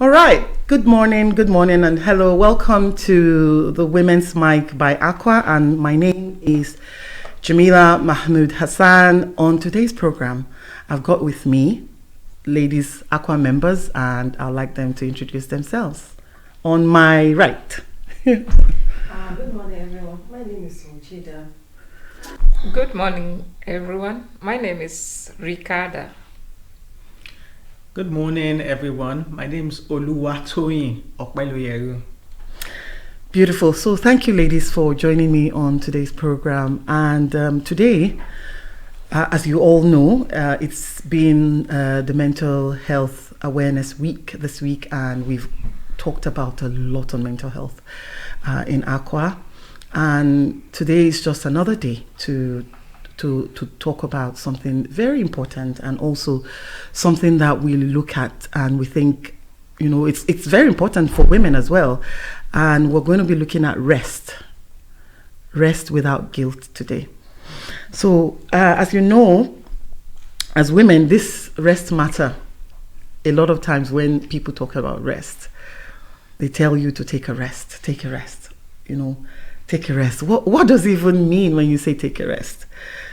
All right. Good morning, and hello. Welcome to the Women's Mic by ACWA, and my name is Jamilah, Mahmud, Hassan. On today's program, I've got with me ladies ACWA members, and I'd like them to introduce themselves. On my right. Good morning, everyone. My name is Mujida. Good morning, everyone. My name is Ricarda. Good morning, everyone. My name is Oluwatoyin Okpeloyeru. Beautiful. So thank you, ladies, for joining me on today's program. And today, as you all know, it's been the Mental Health Awareness Week this week, and we've talked about a lot on mental health in ACWA. And today is just another day to talk about something very important, and also something that we look at and we think, it's very important for women as well. And we're going to be looking at rest without guilt today. So as you know, as women, this rest matter. A lot of times when people talk about rest, they tell you to take a rest, take a rest. What does it even mean when you say take a rest?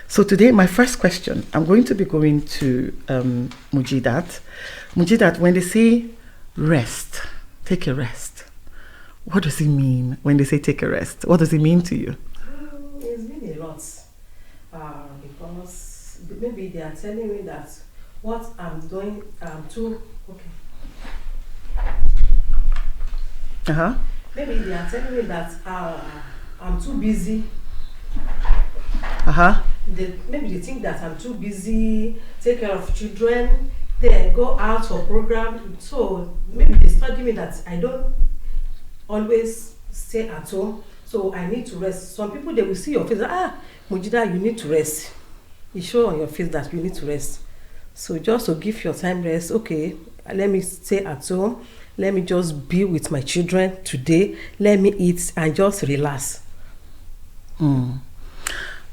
So today, my first question, I'm going to be going to Mujidat. Mujidat, when they say rest, take a rest, what does it mean when they say take a rest? What does it mean to you? It's been a lot because maybe they are telling me that what I'm doing, too, okay. Maybe they are telling me that I'm too busy. Maybe they think that I'm too busy, take care of children, then go out for program. So maybe they start giving me that I don't always stay at home, so I need to rest. Some people, they will see your face, Mujida, you need to rest. You show on your face that you need to rest. So just to give your time rest, okay, let me stay at home. Let me just be with my children today. Let me eat and just relax.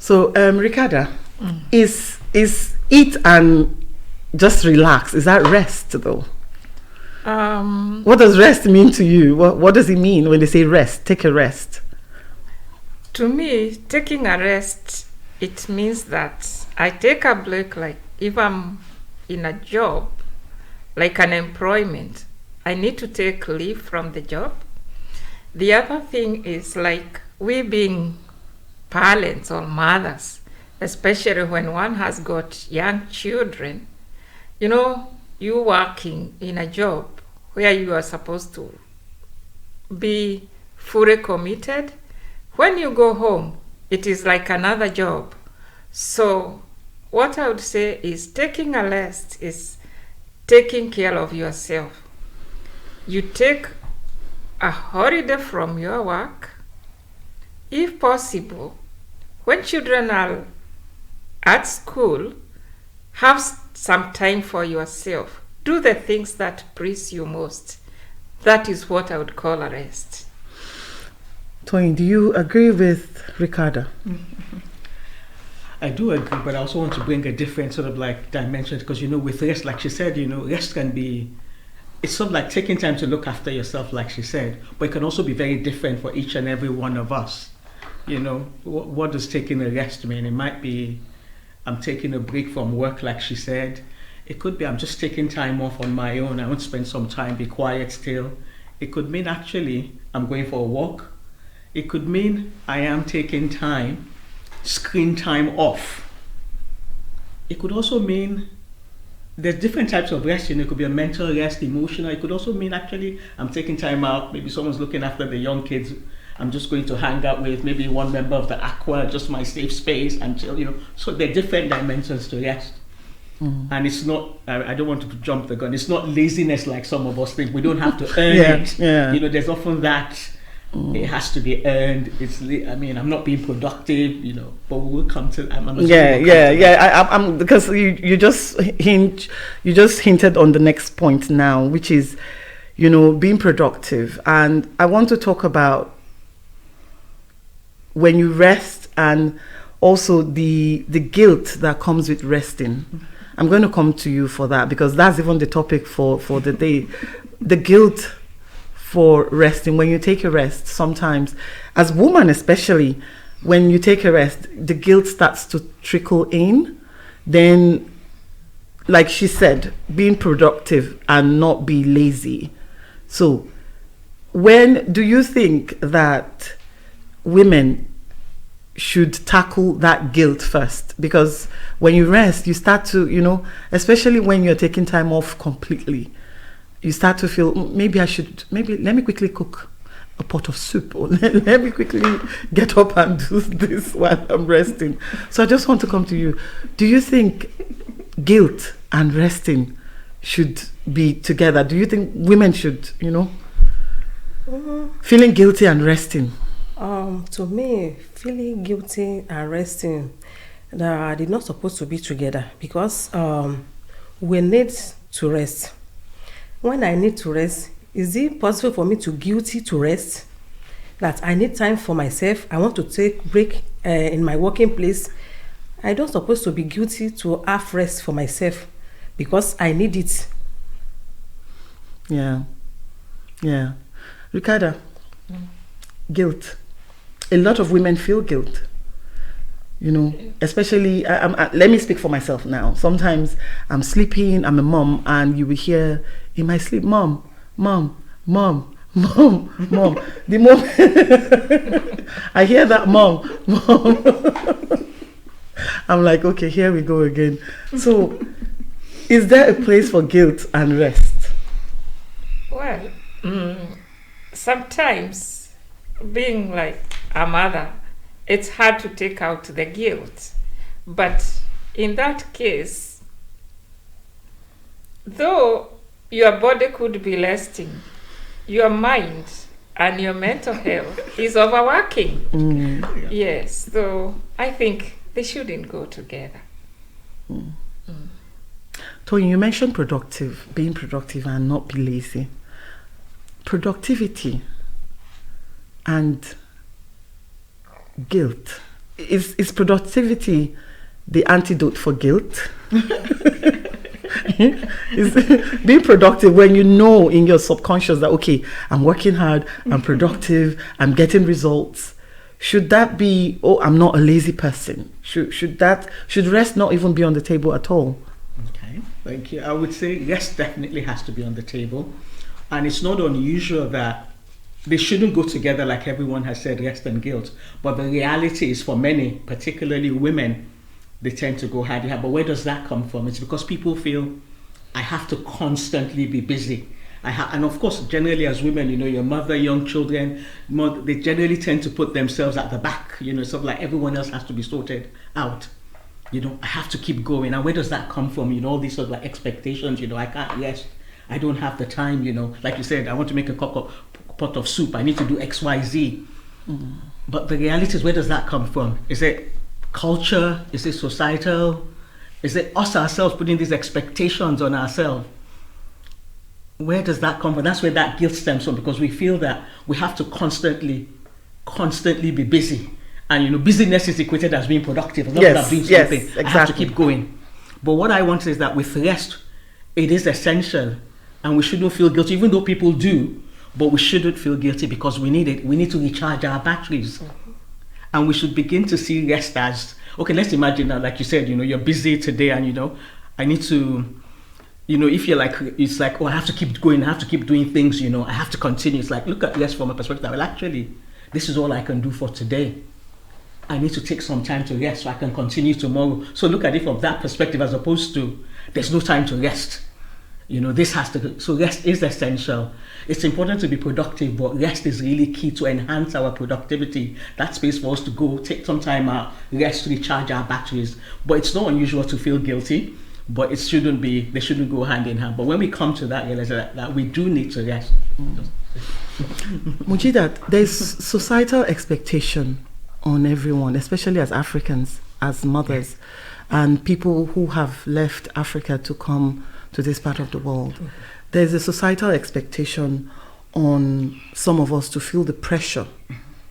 So, Ricarda, is eat and just relax? Is that rest, though? What does rest mean to you? What does it mean when they say rest? Take a rest. To me, taking a rest, it means that I take a break. Like if I'm in a job, like an employment, I need to take leave from the job. The other thing is like we being parents or mothers, especially when one has got young children, you working in a job where you are supposed to be fully committed. When you go home, it is like another job. So what I would say is taking a rest is taking care of yourself. You take a holiday from your work. If possible, when children are at school, have some time for yourself. Do the things that please you most. That is what I would call a rest. Toyin, do you agree with Ricarda? I do agree, but I also want to bring a different sort of like dimension, because with rest, like she said, rest can be, it's sort of like taking time to look after yourself, like she said, but it can also be very different for each and every one of us. What does taking a rest mean? It might be I'm taking a break from work, like she said. It could be I'm just taking time off on my own. I want to spend some time, be quiet still. It could mean actually I'm going for a walk. It could mean I am taking time, screen time off. It could also mean there's different types of rest. It could be a mental rest, emotional. It could also mean actually I'm taking time out. Maybe someone's looking after the young kids. I'm just going to hang out with maybe one member of the ACWA, just my safe space until, So there are different dimensions to rest. And it's not, I don't want to jump the gun, it's not laziness like some of us think. We don't have to earn it. Yeah. There's often that it has to be earned. I'm not being productive, but we will come to that. I'm because you just hinted on the next point now, which is, being productive. And I want to talk about when you rest, and also the guilt that comes with resting. I'm going to come to you for that, because that's even the topic for the day. The guilt for resting. When you take a rest, sometimes, as women especially, when you take a rest, the guilt starts to trickle in. Then, like she said, being productive and not be lazy. So, when do you think that women should tackle that guilt first? Because when you rest, you start to, especially when you're taking time off completely, you start to feel, maybe let me quickly cook a pot of soup, or let me quickly get up and do this while I'm resting. So I just want to come to you. Do you think guilt and resting should be together? Do you think women should, feeling guilty and resting? To me, feeling guilty and resting, they're not supposed to be together, because we need to rest. When I need to rest, is it possible for me to guilty to rest? That I need time for myself. I want to take break in my working place. I don't supposed to be guilty to have rest for myself, because I need it. Yeah. Ricarda, guilt. A lot of women feel guilt. Especially, let me speak for myself now. Sometimes I'm sleeping, I'm a mom, and you will hear in my sleep, mom. The moment I hear that mom, I'm like, okay, here we go again. So, is there a place for guilt and rest? Well, sometimes being like a mother, it's hard to take out the guilt. But in that case, though your body could be resting, your mind and your mental health is overworking. Yes, so I think they shouldn't go together. Tony, you mentioned being productive and not be lazy. Productivity and guilt. Is productivity the antidote for guilt? Is being productive when you know in your subconscious that, okay, I'm working hard, I'm productive, I'm getting results. Should that be, I'm not a lazy person? Should rest not even be on the table at all? Okay, thank you. I would say rest definitely has to be on the table. And it's not unusual that they shouldn't go together, like everyone has said, rest and guilt. But the reality is, for many, particularly women, they tend to go hand in hand. But where does that come from? It's because people feel, I have to constantly be busy. And of course, generally as women, your mother, young children, they generally tend to put themselves at the back. Sort of like everyone else has to be sorted out. I have to keep going. And where does that come from? All these sort of like expectations. I can't rest. I don't have the time. Like you said, I want to make a pot of soup. I need to do X, Y, Z. But the reality is, where does that come from? Is it culture? Is it societal? Is it us ourselves putting these expectations on ourselves? Where does that come from? That's where that guilt stems from, because we feel that we have to constantly be busy. And busyness is equated as being productive. As long as I'm doing something, exactly. I have to keep going. But what I want is that with rest, it is essential, and we shouldn't feel guilty, even though people do. But we shouldn't feel guilty, because we need it. We need to recharge our batteries. And we should begin to see rest as, okay, let's imagine now, like you said, you're busy today, and I need to, if you're like, it's like, I have to keep going, I have to keep doing things, I have to continue. It's like, look at rest from a perspective, well, actually, this is all I can do for today. I need to take some time to rest so I can continue tomorrow. So look at it from that perspective, as opposed to, there's no time to rest. This has to, so rest is essential. It's important to be productive, but rest is really key to enhance our productivity. That space for us to go, take some time out, rest, recharge our batteries. But it's not unusual to feel guilty, but they shouldn't go hand in hand. But when we come to that, realize that we do need to rest. Mujidat, there's societal expectation on everyone, especially as Africans, as mothers, and people who have left Africa to come to this part of the world. There's a societal expectation on some of us to feel the pressure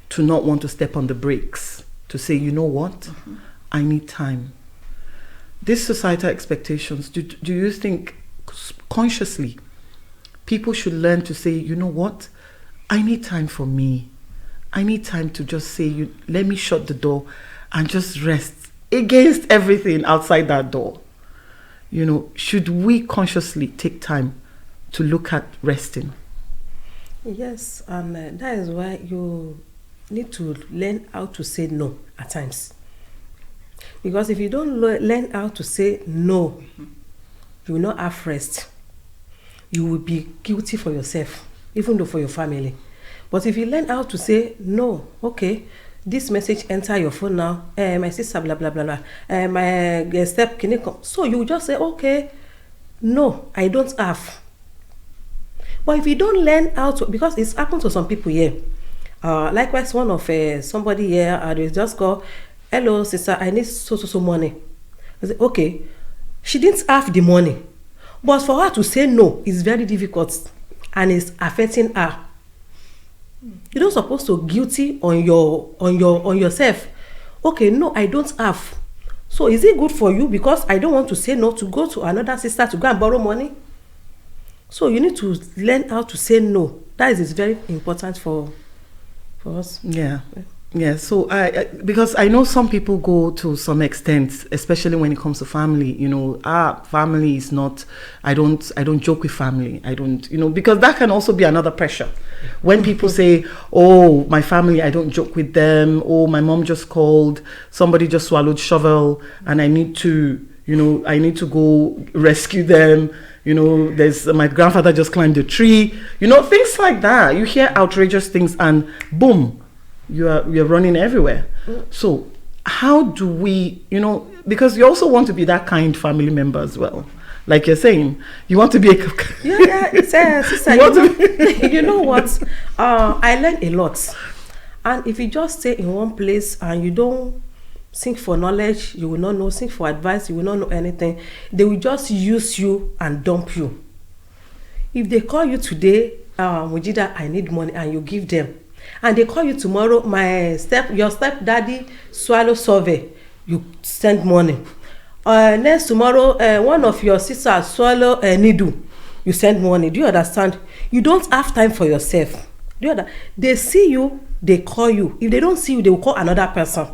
to not want to step on the brakes, to say, you know what, I need time. these societal expectations, do you think consciously people should learn to say, you know what, I need time for me. I need time to just say, let me shut the door and just rest against everything outside that door. You know, should we consciously take time to look at resting? Yes, and that is why you need to learn how to say no at times. Because if you don't learn how to say no, you will not have rest. You will be guilty for yourself, even though for your family. But if you learn how to say no, okay, this message enter your phone now, my sister, blah, blah, blah, blah, my step, can you come? So you just say, okay, no, I don't have. But if you don't learn how to, because it's happened to some people here. Likewise, one of somebody here, they just go, hello, sister, I need so money. I say, okay, she didn't have the money. But for her to say no is very difficult and it's affecting her. You're not supposed to guilty on yourself. Okay, no, I don't have. So is it good for you because I don't want to say no to go to another sister to go and borrow money? So you need to learn how to say no. That is very important for us. Yeah. Yeah, so because I know some people go to some extent, especially when it comes to family, you know, family is not, I don't joke with family. I don't, you know, because that can also be another pressure. When people say, oh, my family, I don't joke with them. Oh, my mom just called, somebody just swallowed shovel and I need to, you know, I need to go rescue them. You know, there's my grandfather just climbed a tree, you know, things like that. You hear outrageous things and boom, you're running everywhere. So how do we, you know, because you also want to be that kind family member as well. Like you're saying, you want to be a... it's sister, you know what? I learned a lot. And if you just stay in one place and you don't seek for knowledge, you will not know, seek for advice, you will not know anything. They will just use you and dump you. If they call you today, Mujida, I need money, and you give them, and they call you tomorrow, your stepdaddy swallow survey, you send money. Next tomorrow, one of your sisters swallow a needle, you send money. Do you understand? You don't have time for yourself. Do you understand? They see you, they call you. If they don't see you, they will call another person.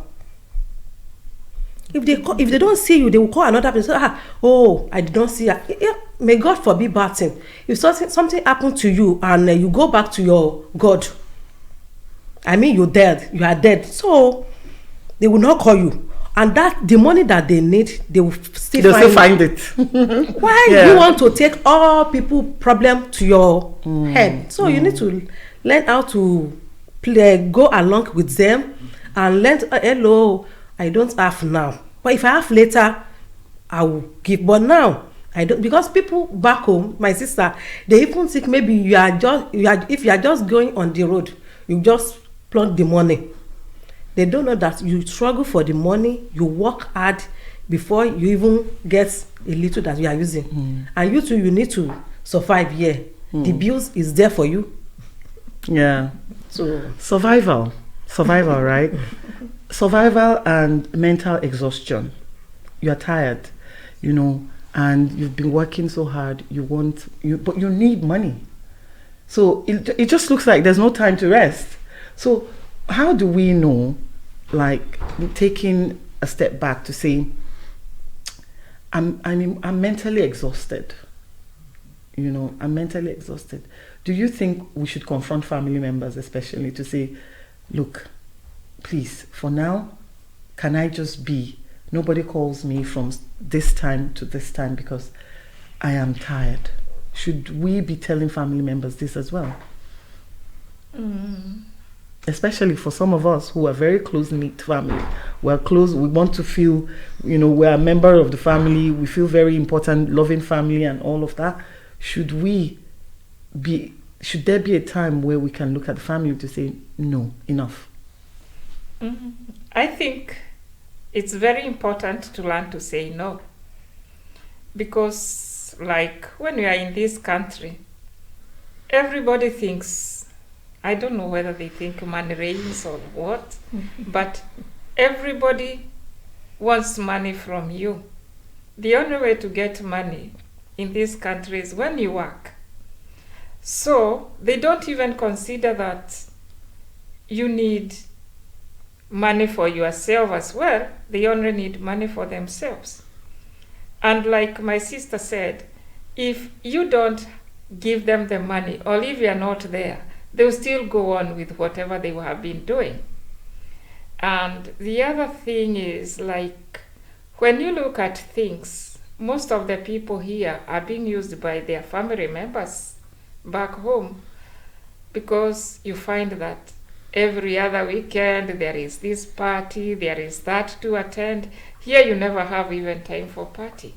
If they don't see you, they will call another person. Oh, I did not see her. Yeah, may God forbid bad thing. If something happened to you and you go back to your God, I mean, you're dead. You are dead. So they will not call you. And that the money that they need, they will still find it. Why you want to take all people problem to your head? So you need to learn how to go along with them and learn. Hello, I don't have now, but if I have later, I will give. But now I don't, because people back home, my sister, they even think maybe if you are just going on the road, you just plunk the money. They don't know that you struggle for the money, you work hard before you even get a little that you are using. And you too, you need to survive here. The bills is there for you. Yeah. So survival, right? Survival and mental exhaustion. You are tired, you know, and you've been working so hard. But you need money. So it just looks like there's no time to rest. So how do we know, like, taking a step back to say, I'm mentally exhausted. You know, I'm mentally exhausted. Do you think we should confront family members, especially, to say, look, please, for now, can I just be? Nobody calls me from this time to this time because I am tired. Should we be telling family members this as well? Especially for some of us who are very close-knit family. We're close, we want to feel, you know, we're a member of the family, we feel very important, loving family and all of that. Should there be a time where we can look at the family to say, no, enough? I think it's very important to learn to say no. Because, like, when we are in this country, everybody thinks, I don't know whether they think money reigns or what, but everybody wants money from you. the only way to get money in this country is when you work. So they don't even consider that you need money for yourself as well. They only need money for themselves. And like my sister said, if you don't give them the money, or if you're not there, they'll still go on with whatever they have been doing. And the other thing is, like, when you look at things, most of the people here are being used by their family members back home, because you find that every other weekend there is this party, there is that to attend. Here you never have even time for party.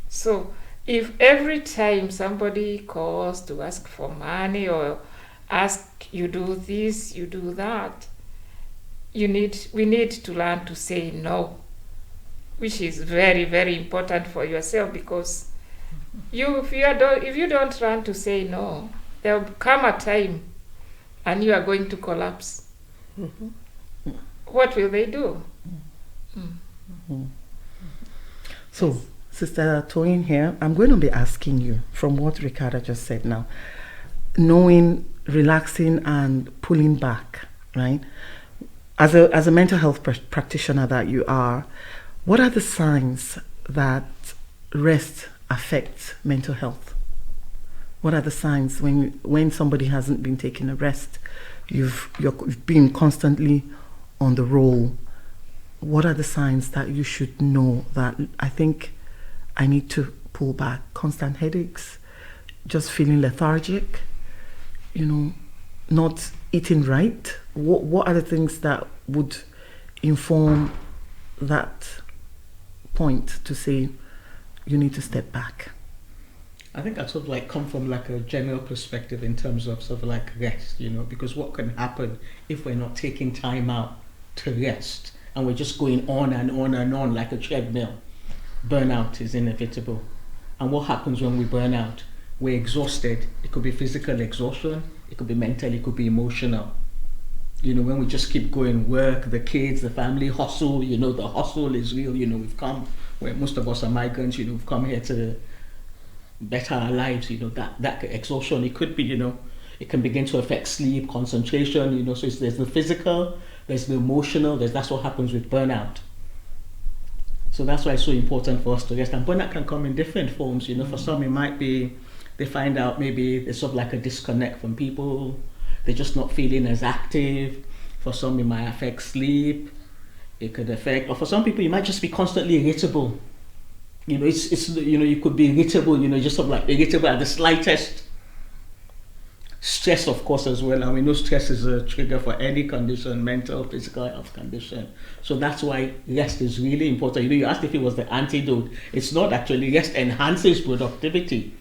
So if every time somebody calls to ask for money or ask you do this, you do that, we need to learn to say no, which is very, very important for yourself, because if you don't learn to say no, there will come a time and you are going to collapse. Mm-hmm. What will they do? Mm-hmm. So, Sister Toyin here, I'm going to be asking you, from what Ricardo just said now, knowing, relaxing and pulling back, right? As a mental health practitioner that you are, what are the signs that rest affects mental health? What are the signs when somebody hasn't been taking a rest? You've been constantly on the roll. What are the signs that you should know that I think I need to pull back? Constant headaches, just feeling lethargic, not eating right. What are the things that would inform that point to say you need to step back? I think I sort of like come from like a general perspective in terms of sort of like rest, because what can happen if we're not taking time out to rest and we're just going on and on and on like a treadmill? Burnout is inevitable. And what happens when we burn out? We're exhausted. It could be physical exhaustion, it could be mental, it could be emotional. When we just keep going, work, the kids, the family, hustle, the hustle is real. We've come, where most of us are migrants, we've come here to better our lives, that exhaustion, it could be, it can begin to affect sleep, concentration, so there's the physical, there's the emotional, that's what happens with burnout. So that's why it's so important for us to rest. And burnout can come in different forms, for some it might be, they find out maybe there's sort of like a disconnect from people, they're just not feeling as active. For some it might affect sleep, it could affect, or for some people it might just be constantly irritable. It's you could be irritable, just sort of like irritable at the slightest. Stress, of course, as well. And we know stress is a trigger for any condition, mental, physical health condition. So that's why rest is really important. You asked if it was the antidote. It's not actually. Rest enhances productivity.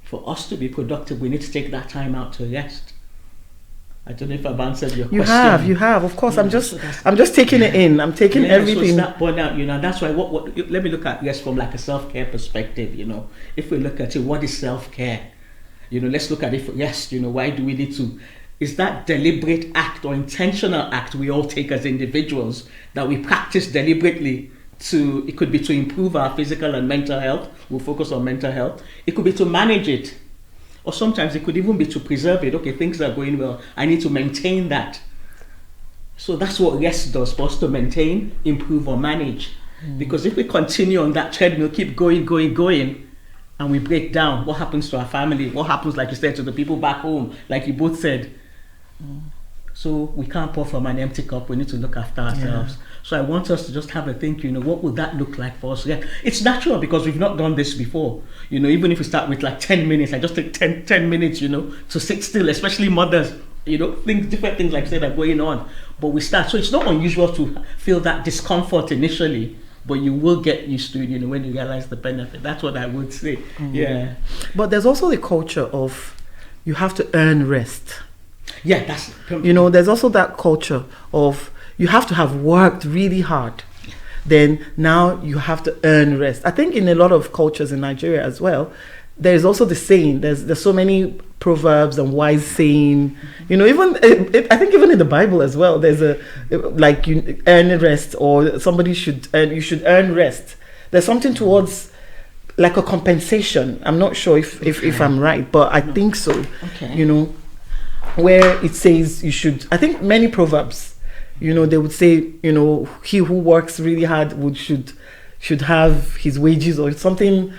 For us to be productive, we need to take that time out to rest. I don't know if I've answered your question. You have. Of course, I'm just taking it in. I'm taking everything. So it's that burnout, that's why let me look at rest from like a self-care perspective, If we look at it, what is self-care? Let's look at it for rest, why do we need to? Is that deliberate act or intentional act we all take as individuals that we practice deliberately it could be to improve our physical and mental health. We'll focus on mental health. It could be to manage it. Or sometimes it could even be to preserve it. Okay, things are going well. I need to maintain that. So that's what rest does for us, to maintain, improve, or manage. Because if we continue on that treadmill, keep going, and we break down, what happens to our family? What happens, like you said, to the people back home? Like you both said. So we can't pour from an empty cup. We need to look after ourselves. Yeah. So I want us to just have a think, what would that look like for us? Yeah. It's natural because we've not done this before. Even if we start with like 10 minutes, I just take 10 minutes, to sit still, especially mothers, different things like I said are going on. But we start. So it's not unusual to feel that discomfort initially, but you will get used to it, when you realize the benefit. That's what I would say. Yeah. But there's also the culture of you have to earn rest. Yeah, that's... there's also that culture of you have to have worked really hard. Then now you have to earn rest. I think in a lot of cultures in Nigeria as well, there's also the saying, there's so many proverbs and wise saying, I think even in the Bible as well, there's you earn rest, or you should earn rest. there's something towards like a compensation. I'm not sure if I'm right, but I think so. Okay. You know, where it says you should. I think many proverbs, you know, they would say, you know, he who works really hard should have his wages or something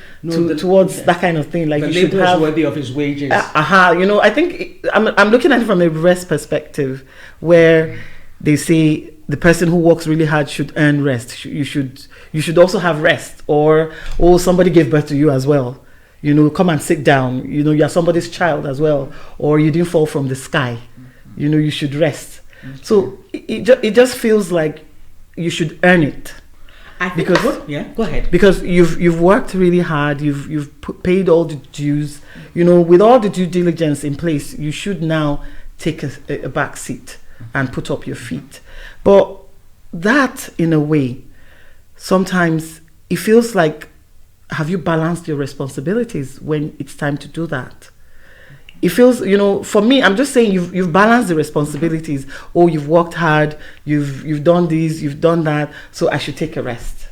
towards that kind of thing. Like the you should labor is have worthy of his wages. You know, I think I'm looking at it from a reverse perspective, where they say the person who works really hard should earn rest. You should also have rest, or somebody gave birth to you as well. You know, come and sit down. You know, you're somebody's child as well, or you didn't fall from the sky. You know, you should rest. So it just feels like you should earn it. I think go ahead. Because you've worked really hard, you've paid all the dues, you know, with all the due diligence in place, you should now take a back seat and put up your feet. But that, in a way, sometimes it feels like, have you balanced your responsibilities when it's time to do that? It feels, you know, for me, I'm just saying you've balanced the responsibilities. Oh, you've worked hard, you've done this, you've done that, so I should take a rest.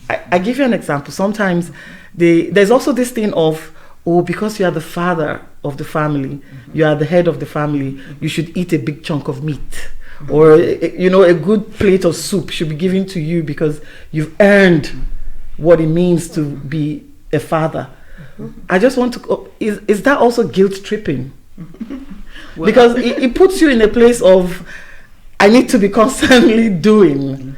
I give you an example. Sometimes there's also this thing of, oh, because you are the father of the family, you are the head of the family, you should eat a big chunk of meat. Or, you know, a good plate of soup should be given to you because you've earned what it means to be a father. I just want to, is that also guilt tripping? Because it puts you in a place of, I need to be constantly doing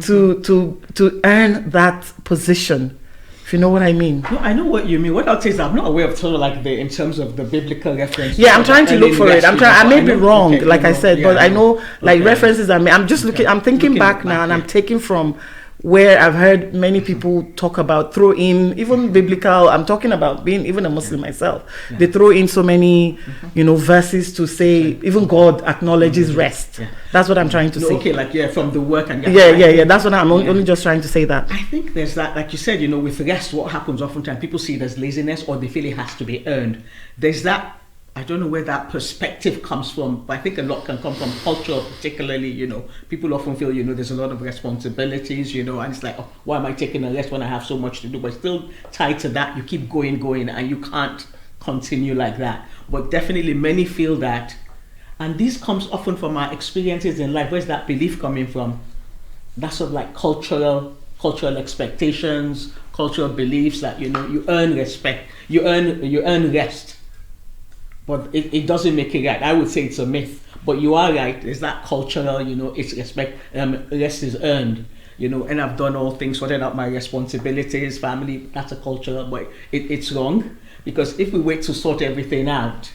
to earn that position. If you know what I mean. No, I know what you mean. What I'll say is I'm not aware of sort of like in terms of the biblical reference. Yeah, I'm trying to look for it. I may be wrong, like I said, but I know like references. I'm just looking. I'm thinking back now, and I'm taking from where I've heard many people talk about, throw in even biblical. I'm talking about being even a Muslim myself. They throw in so many, you know, verses to say even God acknowledges rest. That's what I'm trying to say. Okay, like from the work and that's what I'm only just trying to say that. I think there's that, like you said, you know, with rest, what happens oftentimes people see it as laziness or they feel it has to be earned. There's that. I don't know where that perspective comes from, but I think a lot can come from culture, particularly, you know, people often feel, you know, there's a lot of responsibilities, you know, and it's like, oh, why am I taking a rest when I have so much to do? But still tied to that, you keep going, and you can't continue like that. But definitely many feel that, and this comes often from our experiences in life. Where's that belief coming from? That's sort of like cultural expectations, cultural beliefs that, you know, you earn respect, you earn rest. But it doesn't make it right. I would say it's a myth. But you are right. There's that cultural, you know, it's respect. Rest is earned, you know, and I've done all things, sorted out my responsibilities, family. That's a cultural, but it's wrong. Because if we wait to sort everything out,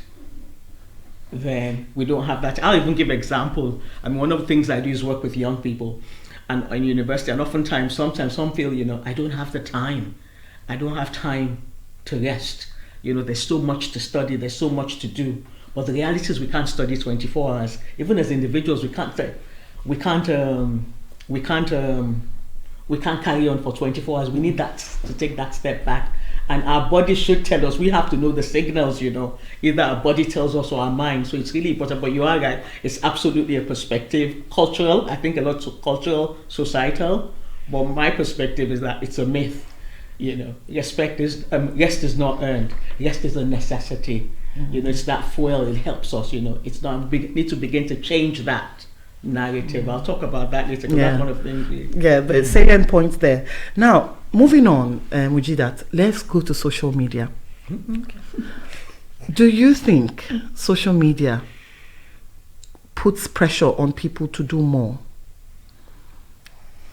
then we don't have that. I'll even give an example. I mean, one of the things I do is work with young people and in university. And sometimes some feel, you know, I don't have the time. I don't have time to rest. You know, there's so much to study, there's so much to do. But the reality is we can't study 24 hours. Even as individuals, we can't carry on for 24 hours. We need that to take that step back. And our body should tell us. We have to know the signals, you know. Either our body tells us or our mind. So it's really important. But you are right. It's absolutely a perspective. Cultural, I think a lot of cultural, societal. But my perspective is that it's a myth. You know, rest is not earned. Rest is a necessity. You know, it's that fuel. It helps us. You know, it's not. We need to begin to change that narrative. I'll talk about that later. That's one of the things. The salient points there. Now, moving on, Mujidat, let's go to social media. Okay. Do you think social media puts pressure on people to do more?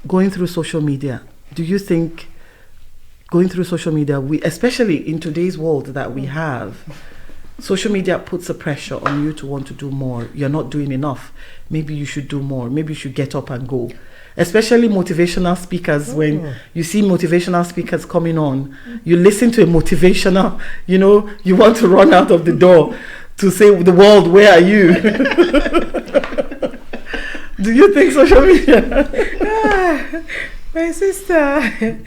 Going through social media, do you think going through social media, especially in today's world that we have, social media puts a pressure on you to want to do more. You're not doing enough. Maybe you should do more. Maybe you should get up and go. Especially motivational speakers, when you see motivational speakers coming on, you listen to a motivational, you know, you want to run out of the door to say, the world, where are you? Do you think social media? My sister,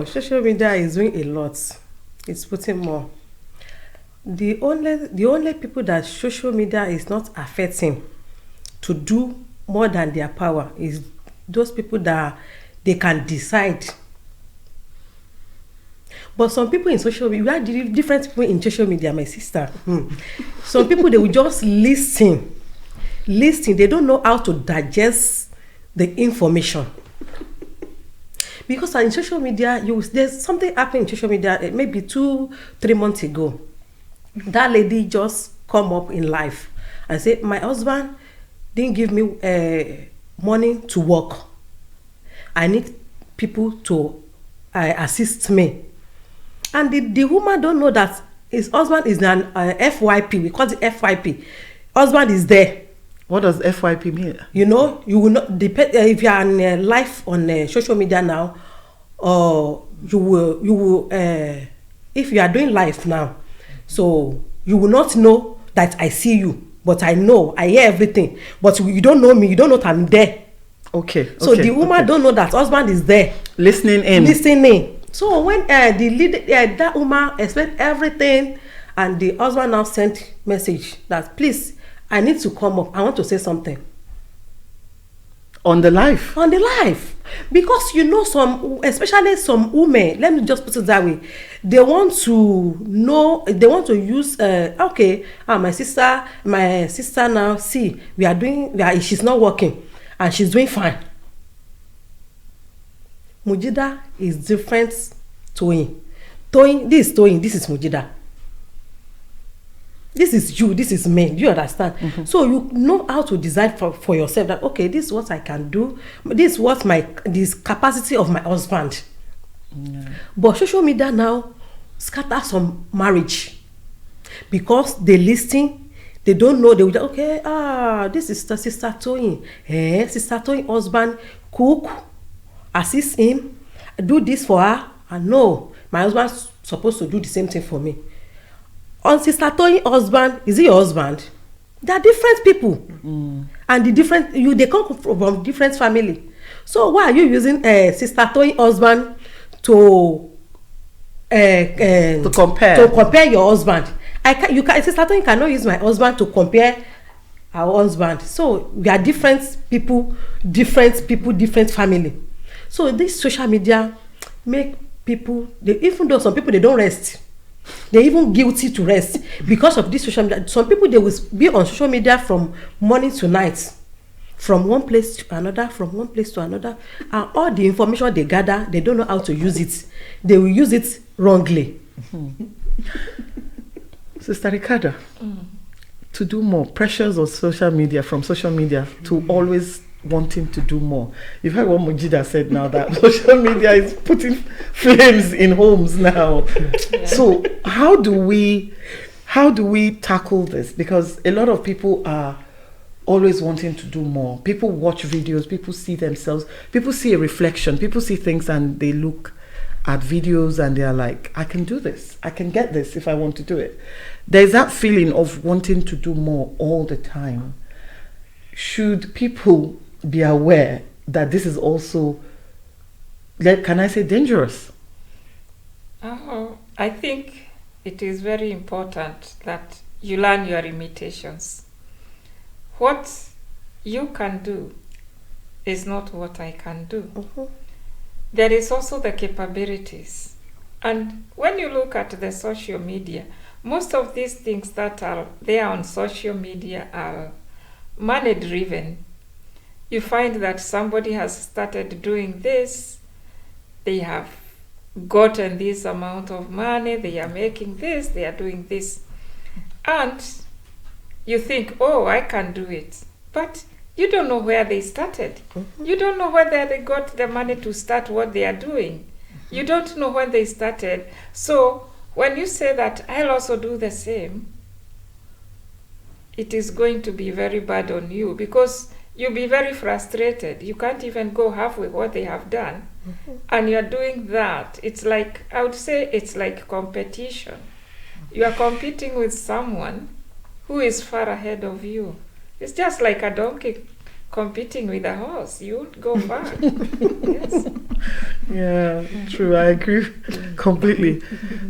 social media is doing a lot. It's putting more. The only people that social media is not affecting to do more than their power is those people that they can decide. But some people in social media, we have different people in social media, my sister. Some people, they will just listen. They don't know how to digest the information. Because in social media, there's something happened in social media maybe 2-3 months ago. That lady just come up in life and say, my husband didn't give me money to work. I need people to assist me. And the woman don't know that his husband is an FYP. We call it FYP. Husband is there. What does FYP mean? You know, you will not depend if you are on live on social media now, or you will if you are doing live now, so you will not know that I see you, but I know, I hear everything, but you don't know me, you don't know that I'm there. Okay. So the woman don't know that husband is there, listening in. So when that woman explained everything, and the husband now sent message that please, I need to come up. I want to say something. On the live? On the live. Because you know, especially some women, let me just put it that way, they want to know, they want to use, my sister now, see, she's not working and she's doing fine. Mujida is different Toyin. This is Toyin, this is Mujida. This is you, this is me. Do you understand? Mm-hmm. So you know how to decide for yourself that, okay, this is what I can do. This is what this capacity of my husband. Yeah. But social media now scatter some marriage. Because they listen, they don't know, they will just, okay, this is Sister Toyin. Sister Toyin husband cook, assist him, do this for her. And no, my husband's supposed to do the same thing for me. On Sister Toyin husband, is he your husband? They are different people. And they come from different family. So why are you using Sister Toyin husband to compare your husband? Sister Toyin cannot use my husband to compare our husband. So we are different people, different family. So this social media make people, even though some people they don't rest, they even guilty to rest because of this social media. Some people, they will be on social media from morning to night, from one place to another, and all the information they gather, they don't know how to use it. They will use it wrongly. Sister Ricardo, to do more, pressures of social media, from social media to always wanting to do more. You've heard what Mujida said now, that social media is putting flames in homes now. Yeah. So how do we tackle this? Because a lot of people are always wanting to do more. People watch videos, people see themselves, people see a reflection, people see things and they look at videos and they are like, I can do this, I can get this if I want to do it. There's that feeling of wanting to do more all the time. Should people be aware that this is also, can I say, dangerous? I think it is very important that you learn your limitations. What you can do is not what I can do. There is also the capabilities. And when you look at the social media, most of these things that are there on social media are money-driven. You find that somebody has started doing this, they have gotten this amount of money, they are making this, they are doing this. And you think, oh, I can do it. But you don't know where they started. You don't know whether they got the money to start what they are doing. You don't know when they started. So when you say that I'll also do the same, it is going to be very bad on you, because you'll be very frustrated. You can't even go halfway what they have done. And you're doing that. It's like, I would say it's like competition. You are competing with someone who is far ahead of you. It's just like a donkey competing with a horse. You won't go far. Yes. Yeah, true. I agree completely.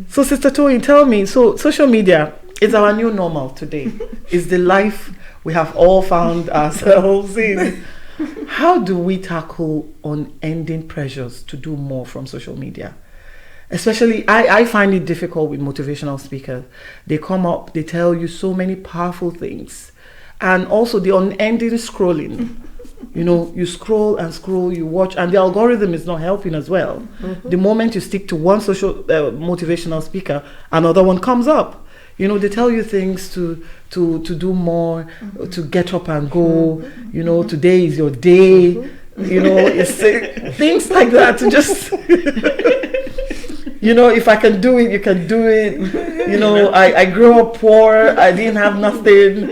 So, Sister Toyin, tell me, so social media is our new normal today. Is the life we have all found ourselves in. how do we tackle unending pressures to do more from social media? Especially, I find it difficult with motivational speakers. They come up, they tell you so many powerful things. And also the unending scrolling. You know, you scroll and scroll, you watch, and the algorithm is not helping as well. The moment you stick to one social motivational speaker, another one comes up. You know, they tell you things to do more, to get up and go. You know, today is your day. You know, it's things like that to just... You know, if I can do it, you can do it. You know, I grew up poor. I didn't have nothing.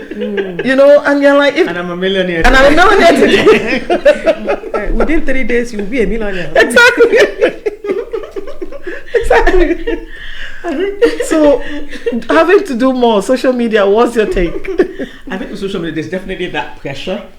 You know, and you're like... and I'm a millionaire. And I'm a millionaire today. Within 3 days, you'll be a millionaire. Exactly. Exactly. So, having to do more, social media, what's your take? I think with social media, there's definitely that pressure.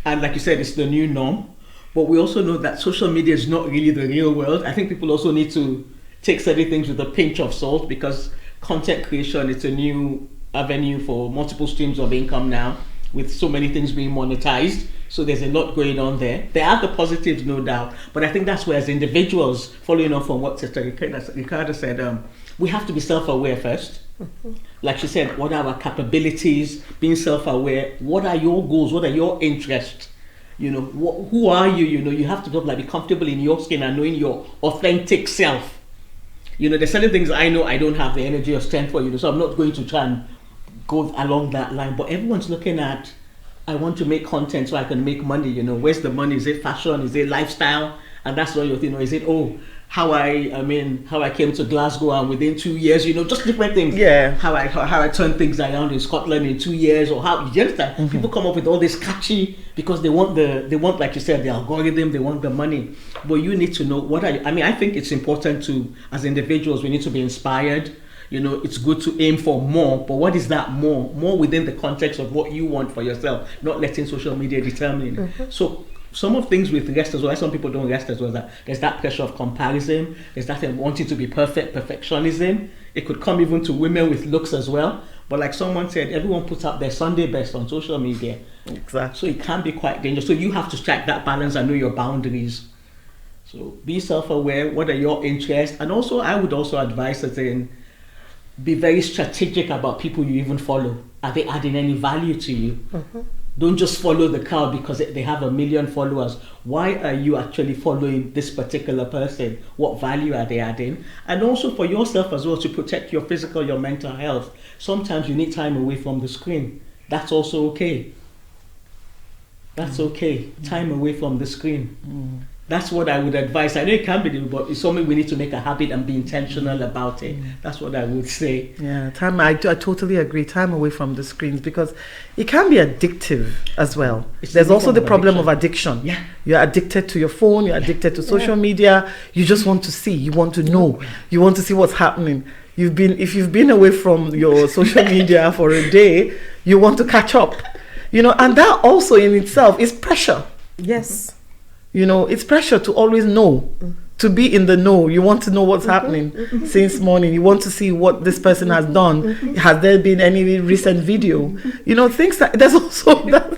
And like you said, it's the new norm. But we also know that social media is not really the real world. I think people also need to take certain things with a pinch of salt, because content creation, it's a new avenue for multiple streams of income now, with so many things being monetized. So there's a lot going on there. There are the positives, no doubt, but I think that's where, as individuals, following on from what Sister Ricardo said, we have to be self-aware first. Like she said, what are our capabilities? Being self-aware. What are your goals? What are your interests? You know, who are you? You know, you have to be comfortable in your skin and knowing your authentic self. You know, there's certain things I know I don't have the energy or strength for, you know, so I'm not going to try and go along that line. But everyone's looking at, I want to make content so I can make money, you know. Where's the money? Is it fashion? Is it lifestyle? And that's what you're thinking. Or is it, how I came to Glasgow and within 2 years, you know, just different things. Yeah. How I turn things around in Scotland in 2 years, or how, you understand? People come up with all this catchy, because they want, like you said, the algorithm, they want the money. But you need to know I think it's important to, as individuals, we need to be inspired. You know, it's good to aim for more, but what is that more? More within the context of what you want for yourself, not letting social media determine it. So some of things with rest as well, some people don't rest as well, that there's that pressure of comparison, there's that wanting to be perfect, perfectionism. It could come even to women with looks as well. But like someone said, everyone puts up their Sunday best on social media. Exactly. So it can be quite dangerous. So you have to strike that balance and know your boundaries. So be self-aware, what are your interests? And also, I would also advise that be very strategic about people you even follow. Are they adding any value to you? Don't just follow the crowd because they have 1 million followers. Why are you actually following this particular person? What value are they adding? And also for yourself as well, to protect your physical, your mental health. Sometimes you need time away from the screen. That's also okay. That's okay. Time away from the screen. That's what I would advise. I know it can be, but it's something we need to make a habit and be intentional about it. That's what I would say. Yeah, I totally agree. Time away from the screens, because it can be addictive as well. There's also the problem of addiction. Yeah. You're addicted to your phone, you're addicted to social media. You just want to see, you want to know, you want to see what's happening. If you've been away from your social media for a day, you want to catch up. You know, and that also in itself is pressure. Yes. You know, it's pressure to always know, to be in the know. You want to know what's happening since morning. You want to see what this person has done. Has there been any recent video? You know, things that, there's also that.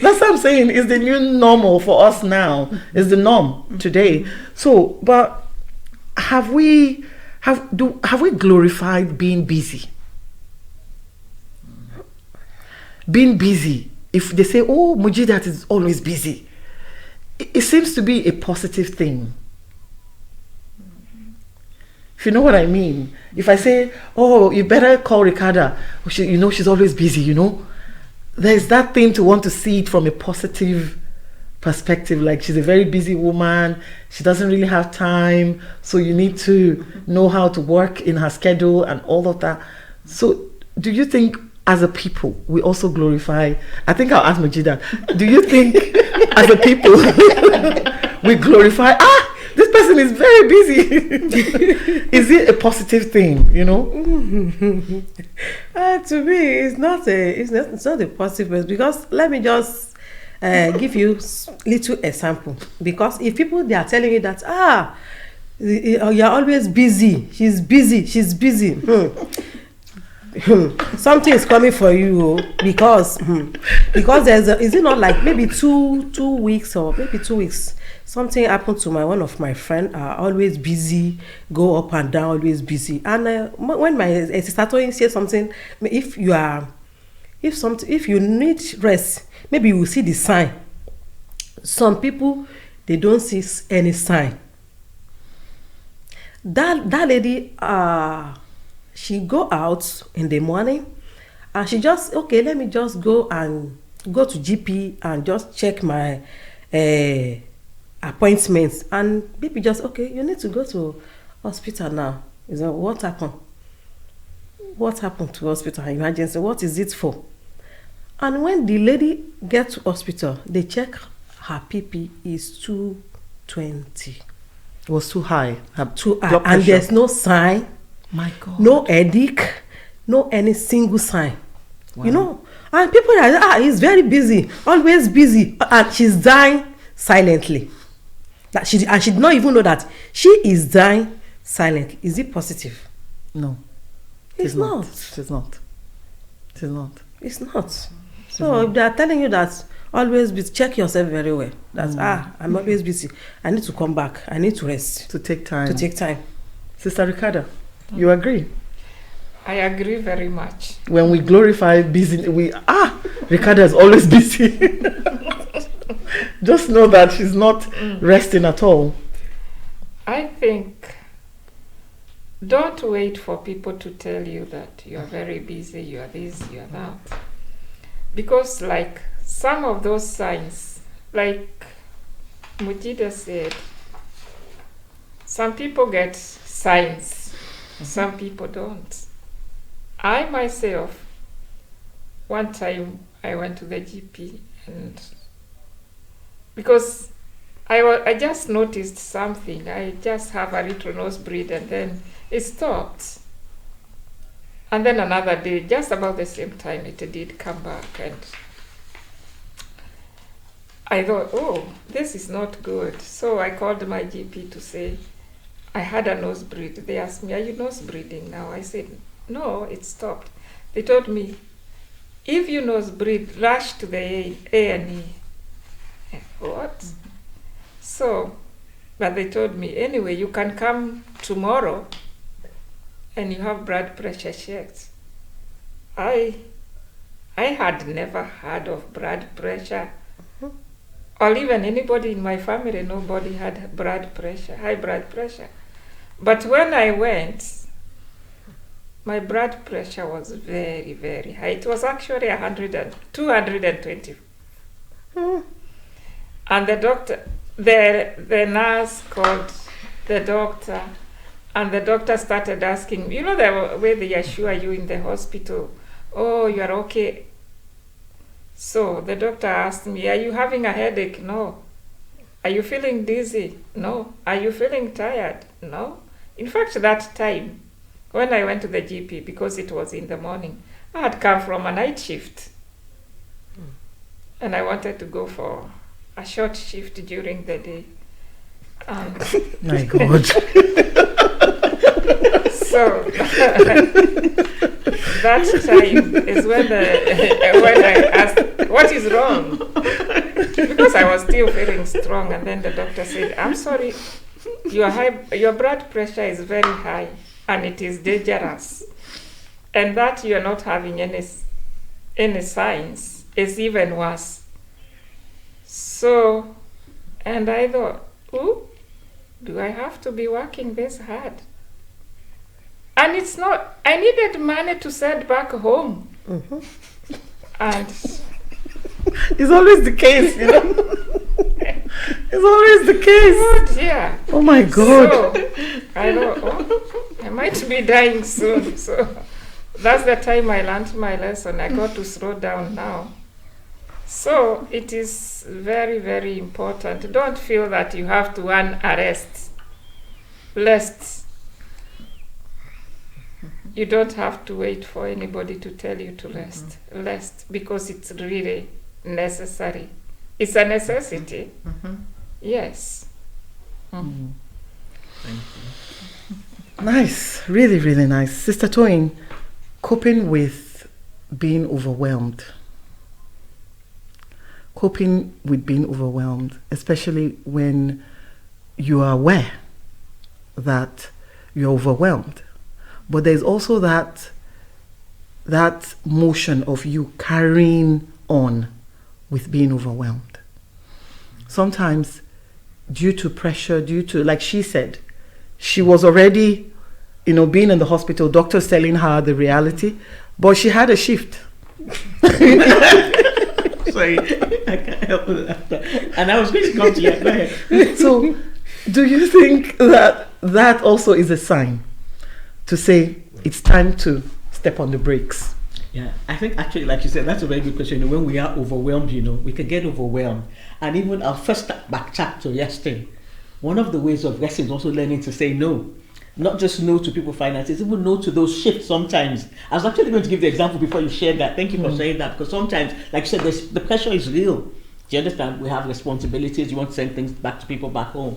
That's what I'm saying, is the new normal for us now, is the norm today. So, but have we glorified being busy? Being busy. If they say, oh, Mujidat is always busy, it seems to be a positive thing. If you know what I mean. If I say, oh, you better call Ricarda, she's always busy, you know. There's that thing to want to see it from a positive perspective, like she's a very busy woman, she doesn't really have time, so you need to know how to work in her schedule and all of that. So do you think, as a people, we also glorify, I think I'll ask Majida, do you think as a people we glorify, this person is very busy? Is it a positive thing, you know? To me, it's not a positive, because let me just give you little example. Because if people, they are telling you that, you're always busy, she's busy. something is coming for you because there's is it not like maybe 2 weeks or maybe 2 weeks something happened to one of my friend, always busy, go up and down, always busy. And when my sister said something, if you need rest, maybe you will see the sign. Some people, they don't see any sign. That lady, she go out in the morning and she just, okay, let me just go to GP and just check my appointments. And people just, okay, you need to go to hospital now. You know, what happened? What happened to hospital emergency? What is it for? And when the lady gets to hospital, they check her PP is 220. It was too high. Too high. And there's no sign. My God. No headache. No any single sign. Wow. You know? And people are, he's very busy. Always busy. And she's dying silently. She did not even know that she is dying silently. Is it positive? No. It's not. It's not. It's not. It's not. So if they are telling you that always busy, check yourself very well. That I'm always busy. I need to come back. I need to rest. To take time. Sister Ricardo, you agree? I agree very much. When we glorify busy, Ricardo is always busy. Just know that she's not resting at all. I think don't wait for people to tell you that you are very busy, you are this, you are that. Because like some of those signs, like Mujida said, some people get signs, some people don't. I myself, one time I went to the GP and because I just noticed something. I just have a little nosebleed and then it stopped. And then another day, just about the same time, it did come back. And I thought, oh, this is not good. So I called my GP to say, I had a nosebleed. They asked me, are you nosebleeding now? I said, no, it stopped. They told me, if you nosebleed, rush to the A&E. What? So, but they told me, anyway, you can come tomorrow and you have blood pressure checked. I had never heard of blood pressure, or even anybody in my family, nobody had high blood pressure. But when I went, my blood pressure was very, very high. It was actually 220. And the doctor, the nurse called the doctor, and the doctor started asking, you know the way they assure you in the hospital, oh, you are okay. So the doctor asked me, are you having a headache? No. Are you feeling dizzy? No. Are you feeling tired? No. In fact, that time, when I went to the GP, because it was in the morning, I had come from a night shift. And I wanted to go for a short shift during the day. My God. So that time is when I asked, what is wrong? Because I was still feeling strong, and then the doctor said, I'm sorry, your blood pressure is very high and it is dangerous. And that you're not having any signs is even worse. So, and I thought, do I have to be working this hard? And it's not, I needed money to send back home. Mm-hmm. And it's always the case, you know. It's always the case. Yeah. Oh my God. So, I thought, I might be dying soon. So that's the time I learned my lesson. I got to slow down now. So it is very, very important. Don't feel that you have to earn a rest. You don't have to wait for anybody to tell you to rest. Rest, because it's really necessary. It's a necessity. Yes. Thank you. Nice. Really, really nice. Sister Toyin, coping with being overwhelmed. Coping with being overwhelmed, especially when you are aware that you're overwhelmed. But there's also that motion of you carrying on with being overwhelmed. Sometimes due to pressure, like she said, she was already, being in the hospital, doctors telling her the reality, but she had a shift. Sorry, I can't help with laughter. And I was going to come to you. Go ahead. So, do you think that also is a sign to say it's time to step on the brakes? Yeah, I think actually, like you said, that's a very good question. When we are overwhelmed, we can get overwhelmed. And even our first backtrack to resting. One of the ways of resting is also learning to say no. Not just no to people finances, even no to those shifts sometimes. I was actually going to give the example before you shared that. Thank you for saying that, because sometimes, like you said, the pressure is real. Do you understand? We have responsibilities. You want to send things back to people back home.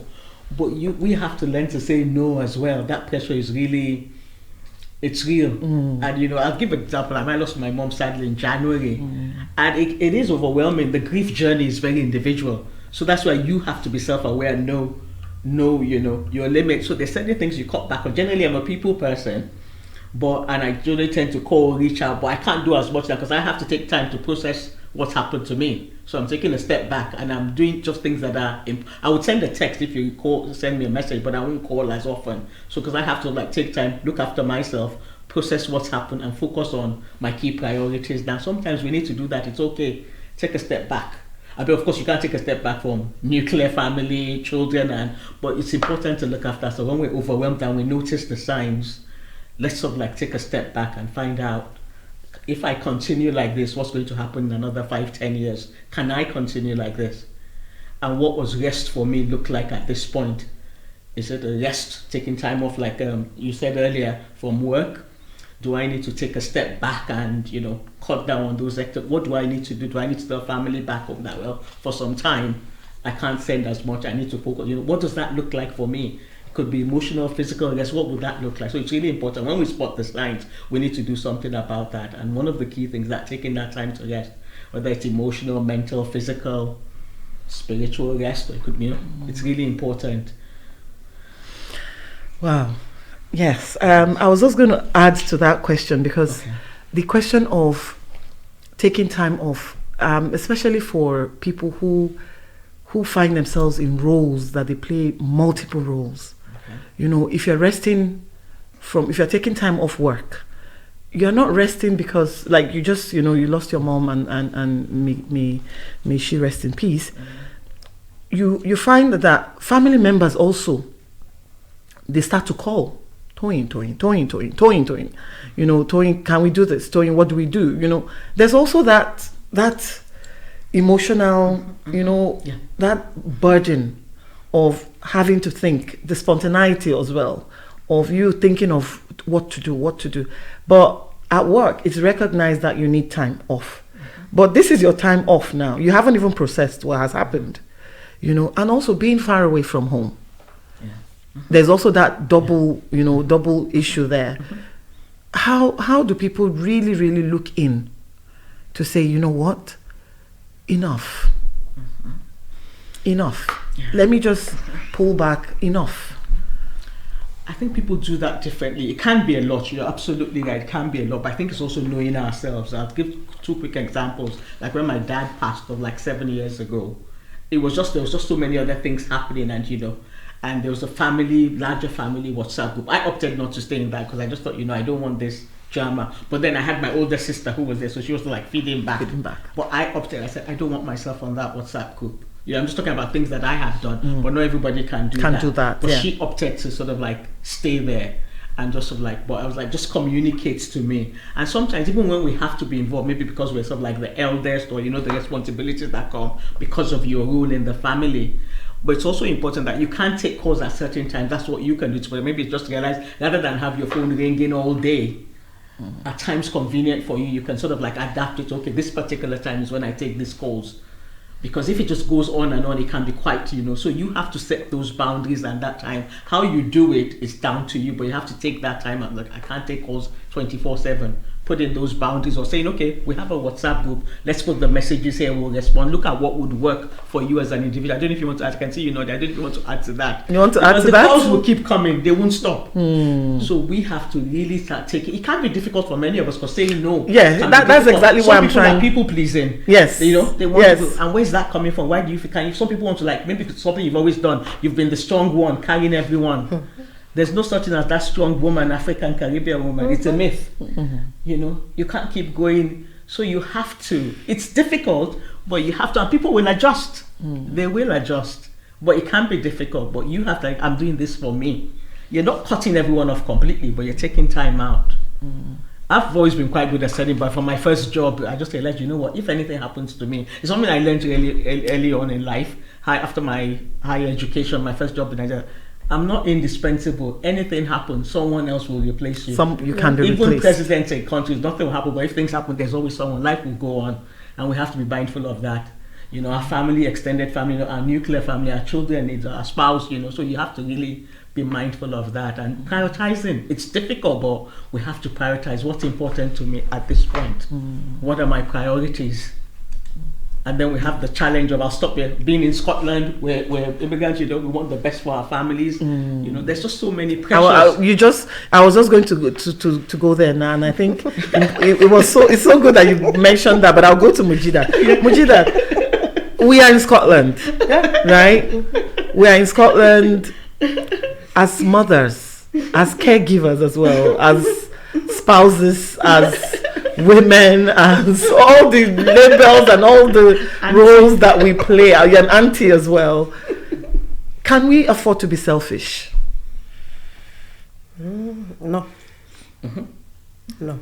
But we have to learn to say no as well. That pressure is really, it's real. And I'll give an example. I lost my mom sadly in January. And it is overwhelming. The grief journey is very individual. So that's why you have to be self-aware, know your limits. So there's certain things you cut back on. Generally, I'm a people person, and I generally tend to reach out, but I can't do as much now because I have to take time to process what's happened to me. So I'm taking a step back and I'm doing just things that are. I would send a text if you send me a message, but I won't call as often. So because I have to take time, look after myself, process what's happened, and focus on my key priorities. Now, sometimes we need to do that. It's okay. Take a step back. But of course, you can't take a step back from nuclear family, children, but it's important to look after. So when we're overwhelmed and we notice the signs, let's take a step back and find out, if I continue like this, what's going to happen in another 5-10 years? Can I continue like this? And what was rest for me look like at this point? Is it a rest, taking time off like you said earlier, from work? Do I need to take a step back and, cut down on those activities? What do I need to do? Do I need to tell family back home that, well, for some time, I can't send as much, I need to focus? What does that look like for me? It could be emotional, physical, yes, what would that look like? So it's really important. When we spot the signs, we need to do something about that. And one of the key things that taking that time to rest, whether it's emotional, mental, physical, spiritual rest, or it could be, it's really important. Wow. Yes, I was just going to add to that question because the question of taking time off, especially for people who find themselves in roles that they play multiple roles. If you're resting if you're taking time off work, you're not resting because you just you lost your mom and may she rest in peace. You find that family members also, they start to call. Toyin, can we do this? Toyin, what do we do? There's also that emotional, that burden of having to think, the spontaneity as well, of you thinking of what to do. But at work, it's recognized that you need time off. But this is your time off now. You haven't even processed what has happened, and also being far away from home. There's also that double issue there. How do people really, really look in to say, what? Enough. Let me just pull back. Enough. I think people do that differently. It can be a lot. You're absolutely right. It can be a lot. But I think it's also knowing ourselves. I'll give 2 quick examples. Like when my dad passed 7 years ago, there was just so many other things happening, and there was a larger family WhatsApp group. I opted not to stay in that because I just thought, I don't want this drama. But then I had my older sister who was there, so she was feeding back. But I opted. I said, I don't want myself on that WhatsApp group. I'm just talking about things that I have done, but not everybody can do that. But she opted to stay there and just but I was just communicates to me. And sometimes even when we have to be involved, maybe because we're the eldest or the responsibilities that come because of your role in the family. But it's also important that you can't take calls at certain times. That's what you can do. But maybe just realize, rather than have your phone ringing all day, at times convenient for you, you can adapt it. Okay, this particular time is when I take these calls. Because if it just goes on and on, it can be quite, so you have to set those boundaries and that time. How you do it is down to you, but you have to take that time. I can't take calls 24/7. putting those boundaries or saying, okay, we have a WhatsApp group, let's put the messages here, we'll respond. Look at what would work for you as an individual. I don't know if you want to add, I can see you know that. I don't know if you want to add to that. You want to add to the that? The calls will keep coming, they won't stop. So we have to really start taking, it can be difficult for many of us because saying no. Yeah, that's exactly why I'm trying. Some people are people pleasing. Yes. You know, they want yes. to, and where's that coming from? Why do you feel, if some people want to like, maybe it's something you've always done, you've been the strong one, carrying everyone. There's no such thing as that strong woman, African Caribbean woman. It's a myth. You know, you can't keep going. So you have to. It's difficult, but you have to. And people will adjust. They will adjust. But it can be difficult. But you have to, like, I'm doing this for me. You're not cutting everyone off completely, but you're taking time out. I've always been quite good at studying, but from my first job, I just realized, you know what, if anything happens to me, it's something I learned early on in life. After my higher education, my first job in Nigeria, I'm not indispensable. Anything happens, someone else will replace you. You can be replaced. Even presidents in countries, nothing will happen. But if things happen, there's always someone. Life will go on, and we have to be mindful of that. You know, our family, extended family, our nuclear family, our children, our spouse. You know, so you have to really be mindful of that and prioritizing. It's difficult, but we have to prioritize what's important to me at this point. What are my priorities? And then we have the challenge of, I'll stop here, being in Scotland, where immigrants, you know, we want the best for our families. You know, there's just so many pressures. I was just going to go there now, and I think it's so good that you mentioned that, but I'll go to Mujida. Mujida, we are in Scotland, right? We are in Scotland as mothers, as caregivers as well, as spouses, as women, and all the labels and all the roles that we play. You're an auntie as well. Can we afford to be selfish? No. No.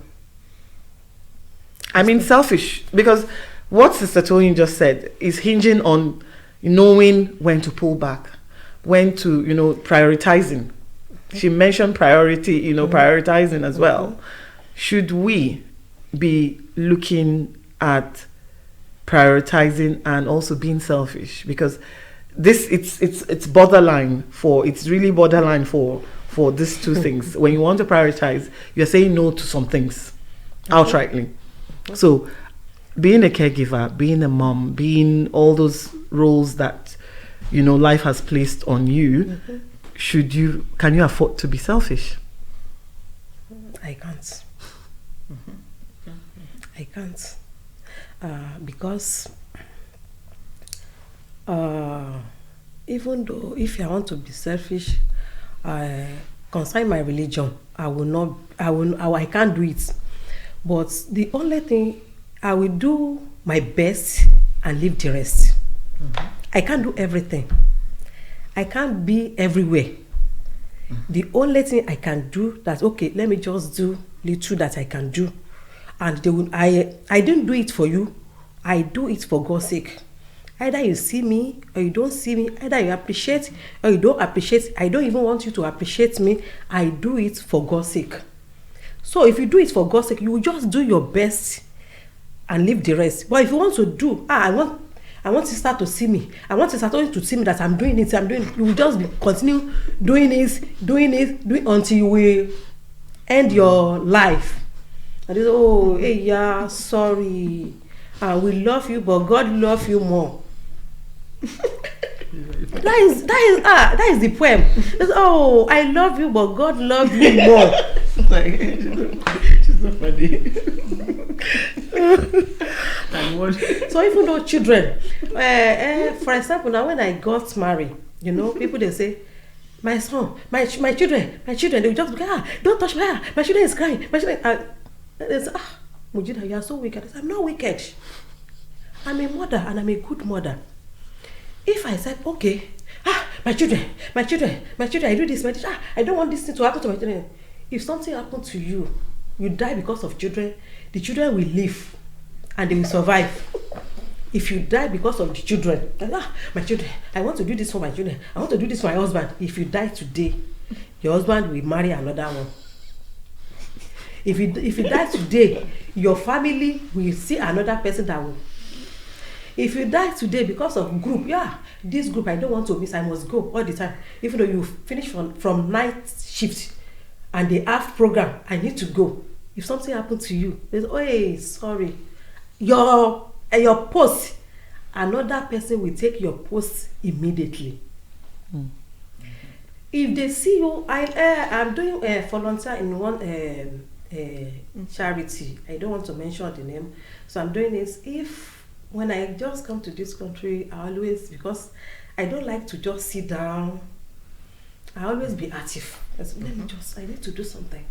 I mean selfish because what Sister Tony just said is hinging on knowing when to pull back, when to, you know, prioritizing. She mentioned priority, you know, prioritizing as well. Should we be looking at prioritizing and also being selfish? Because this it's borderline for, it's really borderline for these two things. When you want to prioritize, you're saying no to some things outrightly. So being a caregiver, being a mom, being all those roles that, you know, life has placed on you, can you afford to be selfish? I can't. I can't. Because even though if I want to be selfish, concerning my religion, I can't do it. But the only thing, I will do my best and leave the rest. I can't do everything. I can't be everywhere. The only thing I can do, that's okay, let me just do little that I can do. And I didn't do it for you. I do it for God's sake. Either you see me or you don't see me. Either you appreciate or you don't appreciate. I don't even want you to appreciate me. I do it for God's sake. So if you do it for God's sake, you will just do your best and leave the rest. But if you want to do, I want sister to see me. I want sister to see me that I'm doing it. You will just continue doing it until you will end your life. And they say, oh, hey, yeah, sorry. We love you, but God loves you more. that is the poem. It's, oh, I love you, but God loves you more. She's so funny. So even though children, for example, now when I got married, you know, people they say, my son, my children, they will just be, don't touch my my children is crying, my children. They say, Mujida, you are so wicked. I say, I'm not wicked. I'm a mother and I'm a good mother. If I said, okay, my children, I do this, I don't want this thing to happen to my children. If something happens to you, you die because of children, the children will live and they will survive. If you die because of the children, my children, I want to do this for my children, I want to do this for my husband. If you die today, your husband will marry another one. If you die today, your family will see another person that will. If you die today because of group, this group I don't want to miss, I must go all the time. Even though you finish from night shift and they have program, I need to go. if something happened to you, they say, oh, hey, sorry, your post, another person will take your post immediately. If they see you, I'm doing a volunteer in one charity. I don't want to mention the name, so I'm doing this. When I just come to this country, I always, because I don't like to just sit down, I always be active. I need to do something.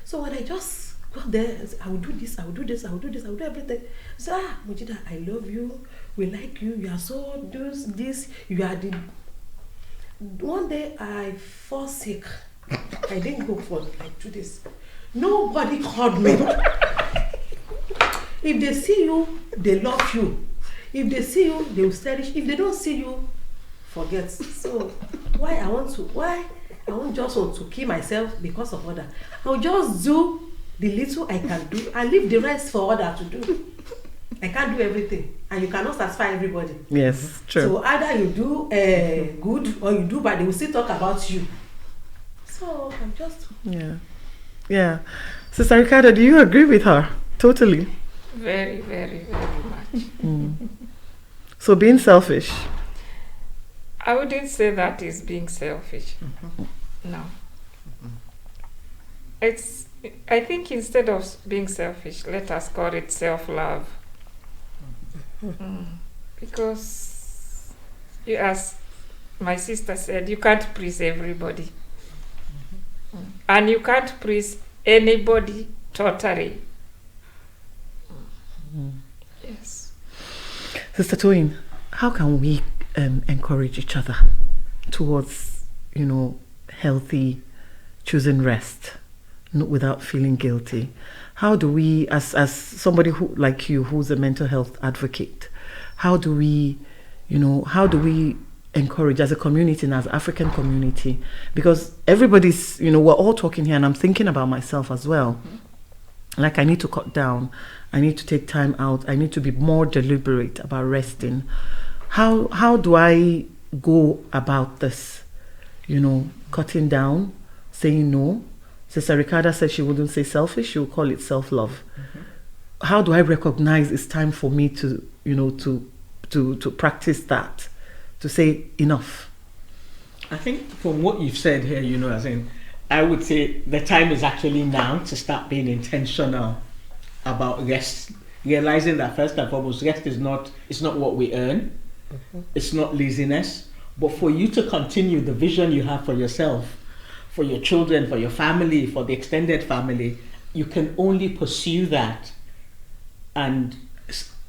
So when I just go there, I will do this, I will do this, I will do this, I will do everything. So, Mujida, I love you, we like you, you are so this, you are the... One day I fall sick. I didn't go for like 2 days. Nobody called me. If they see you, they love you. If they see you, they will cherish. If they don't see you, forget. So I won't just want to kill myself because of other. I'll just do the little I can do and leave the rest for other to do. I can't do everything, and you cannot satisfy everybody. Yes, true. So either you do good or you do bad, they will still talk about you. So I'm just... Yeah. Sister Ricardo, do you agree with her? Totally. Very, very, very much. So being selfish? I wouldn't say that is being selfish. No. I think instead of being selfish, let us call it self-love. Because, as my sister said, you can't please everybody. And you can't please anybody totally. Yes. Sister Toyin, how can we encourage each other towards, healthy, choosing rest without feeling guilty? How do we, as somebody who like you, who's a mental health advocate, how do we encourage as a community and as African community? Because everybody's, we're all talking here, and I'm thinking about myself as well. Like, I need to cut down, I need to take time out, I need to be more deliberate about resting. How do I go about this? Cutting down, saying no. Sister Ricardo said she wouldn't say selfish, she would call it self-love. How do I recognize it's time for me to practice that, to say enough? I think from what you've said here, as in, I would say the time is actually now to start being intentional about rest, realizing that first and foremost, rest is not what we earn, it's not laziness, but for you to continue the vision you have for yourself, for your children, for your family, for the extended family, you can only pursue that and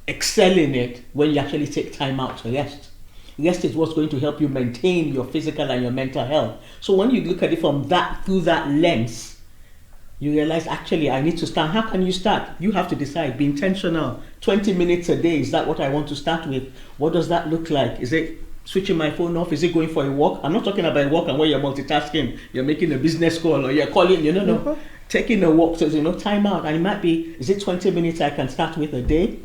excel in it when you actually take time out to rest. Rest is what's going to help you maintain your physical and your mental health. So when you look at it through that lens, you realize, actually, I need to start. How can you start? You have to decide, be intentional. 20 minutes a day, is that what I want to start with? What does that look like? Is it switching my phone off? Is it going for a walk? I'm not talking about a walk and where you're multitasking, you're making a business call or you're calling, no. Taking a walk, so time out. And it might be, is it 20 minutes I can start with a day?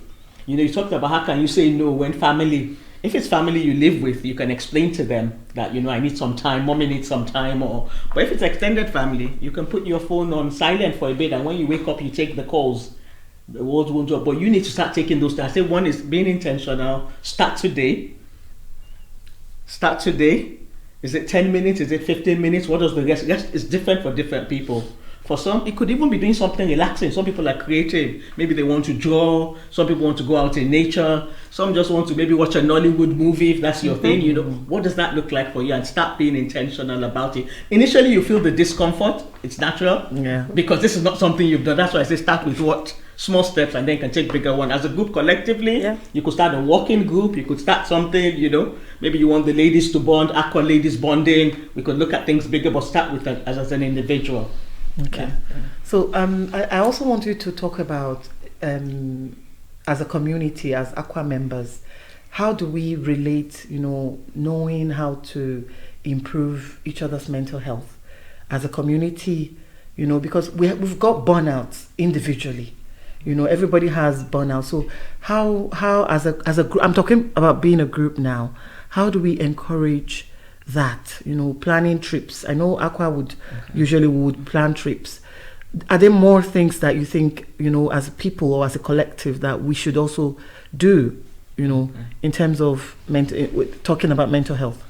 You talked about how can you say no when family, if it's family you live with, you can explain to them that, I need some time, mommy needs some time, but if it's extended family, you can put your phone on silent for a bit, and when you wake up, you take the calls. The world won't drop, but you need to start taking those things. I say one is being intentional. Start today. Is it 10 minutes? Is it 15 minutes? What does the rest? Rest is different for different people. For some, it could even be doing something relaxing. Some people are creative. Maybe they want to draw. Some people want to go out in nature. Some just want to maybe watch a Nollywood movie if that's your thing. What does that look like for you? And start being intentional about it. Initially, you feel the discomfort. It's natural. Yeah. Because this is not something you've done. That's why I say start with what? Small steps, and then can take bigger one. As a group collectively, you could start a walking group. You could start something, Maybe you want the ladies to bond, ACWA ladies bonding. We could look at things bigger, but start with that as an individual. Okay. Yeah. So I also want you to talk about, as a community, as ACWA members, how do we relate, knowing how to improve each other's mental health as a community, because we've got burnouts individually. Everybody has burnout. So how as a group, I'm talking about being a group now, how do we encourage that, planning trips? I know ACWA would plan trips. are there more things that you think, as a people or as a collective, that we should also do, in terms of talking about mental health?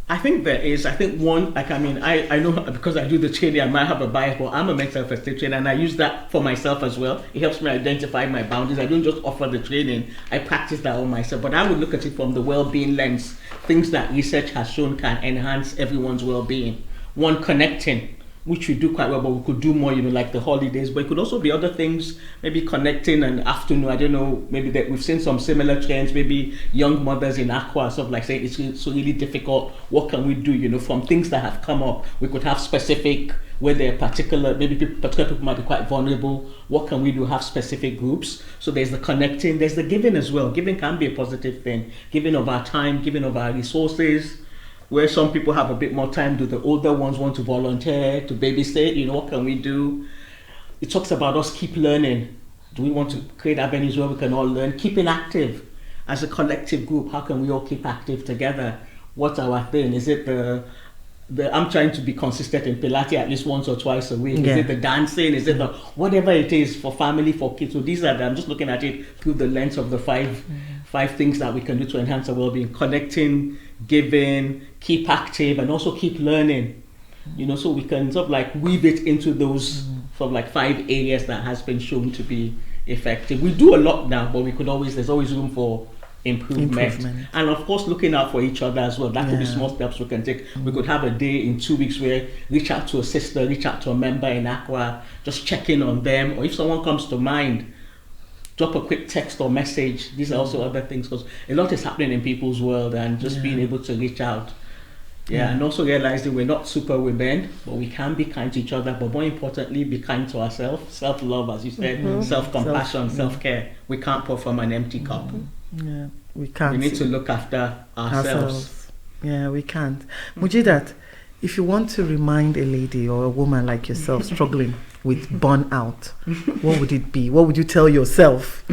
I think there is. I think one, I know because I do the training, I might have a bias, but I'm a mental health first aid trainer, and I use that for myself as well. It helps me identify my boundaries. I don't just offer the training, I practice that on myself. But I would look at it from the well-being lens, things that research has shown can enhance everyone's well-being. One, connecting, which we do quite well, but we could do more, like the holidays. But it could also be other things, maybe connecting an afternoon. I don't know, maybe that we've seen some similar trends, maybe young mothers in ACWA, sort of like saying it's so really difficult. What can we do, from things that have come up? We could have specific, where they're particular, maybe particular people might be quite vulnerable. What can we do? Have specific groups. So there's the connecting, there's the giving as well. Giving can be a positive thing. Giving of our time, giving of our resources. Where some people have a bit more time, do the older ones want to volunteer, to babysit, what can we do? It talks about us keep learning. Do we want to create avenues where we can all learn? Keeping active as a collective group, how can we all keep active together? What's our thing? Is it the I'm trying to be consistent in Pilates at least once or twice a week. Yeah. Is it the dancing? Is it the whatever it is for family, for kids? So these are I'm just looking at it through the lens of the five things that we can do to enhance our well-being: connecting, giving, keep active, and also keep learning. So we can sort of like weave it into those sort of like 5 areas that has been shown to be effective. We do a lot now, but there's always room for improvement. And of course, looking out for each other as well. That could be small steps we can take. We could have a day in 2 weeks where reach out to a sister, reach out to a member in ACWA, just check in on them, or if someone comes to mind, drop a quick text or message. These are also other things, because a lot is happening in people's world, and just being able to reach out. And also realize that we're not super women, but we can be kind to each other, but more importantly, be kind to ourselves. Self-love, as you said, self-compassion, self-care. We can't pour from an empty cup. Yeah, we can't. We need to look after ourselves. Yeah, we can't. Mujidat, if you want to remind a lady or a woman like yourself struggling with burnout, what would it be? What would you tell yourself?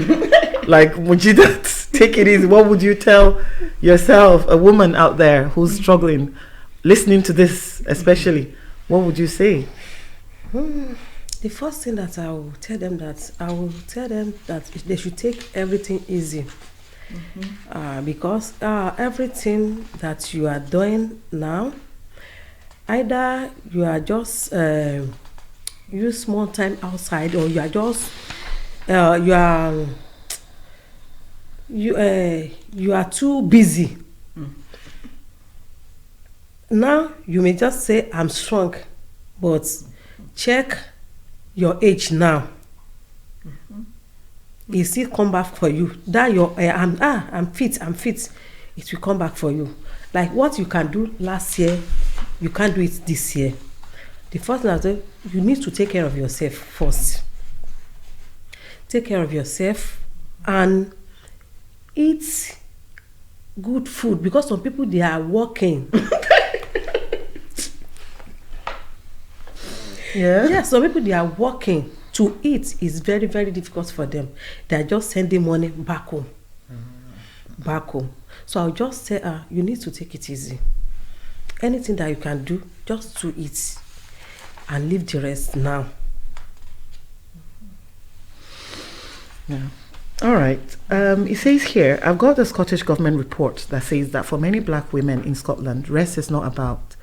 Like, Mujidat, take it easy. What would you tell yourself, a woman out there who's struggling, listening to this especially? What would you say? The first thing that I will tell them that they should take everything easy. Because everything that you are doing now, either you are just use small time outside, or you are just you are too busy. Now you may just say I'm strong, but check your age now. It still come back for you. That your I'm fit. It will come back for you. Like what you can do last year, you can't do it this year. The first thing I say, you need to take care of yourself first. Take care of yourself and eat good food, because some people, they are working. Yeah, some people, they are working. To eat is very, very difficult for them. They are just sending money back home. So I'll just say, you need to take it easy. Anything that you can do, just to eat and leave the rest now. Yeah. All right. It says here, I've got a Scottish government report that says that for many black women in Scotland, rest is not about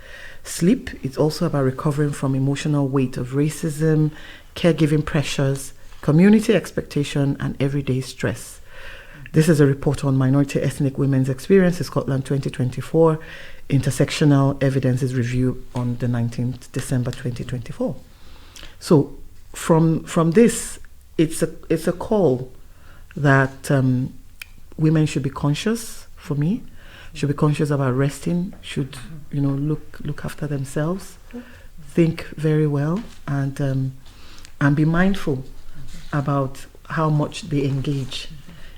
sleep. It's also about recovering from emotional weight of racism, caregiving pressures, community expectation, and everyday stress. This is a report on minority ethnic women's experience in Scotland 2024, intersectional evidences review on the 19th December 2024. So from this, it's a call that women should be conscious, for me, should be conscious about resting, should look after themselves, think very well, and be mindful about how much they engage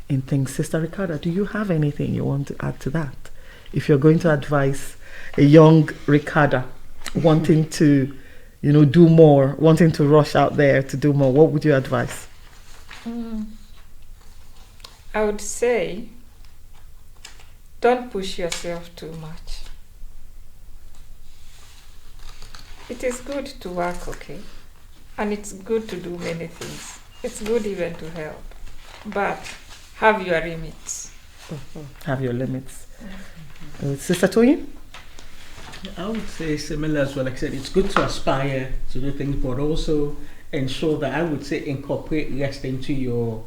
in things. Sister Ricarda, do you have anything you want to add to that? If you're going to advise a young Ricarda wanting to, do more, wanting to rush out there to do more, what would you advise? I would say, don't push yourself too much. It is good to work, okay? And it's good to do many things. It's good even to help. But have your limits. Have your limits. Sister Toyin? I would say similar as well. Like I said, it's good to aspire to do things, but also ensure that I would say incorporate rest into your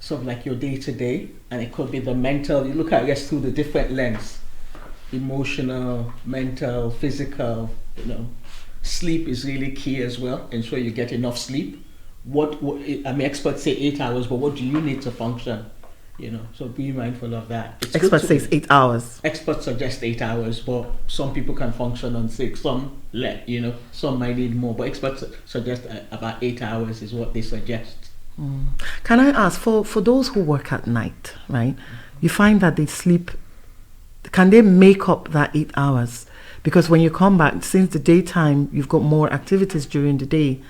sort of like your day to day, and it could be the mental. You look at rest through the different lens: emotional, mental, physical. Sleep is really key as well. Ensure you get enough sleep. What I mean, experts say 8 hours, but what do you need to function? So be mindful of that. Experts say 8 hours. Experts suggest 8 hours, but some people can function on 6. Some some might need more, but experts suggest about 8 hours is what they suggest. Can I ask, for those who work at night, right? You find that they sleep. Can they make up that 8 hours? Because when you come back, since the daytime, you've got more activities during the day.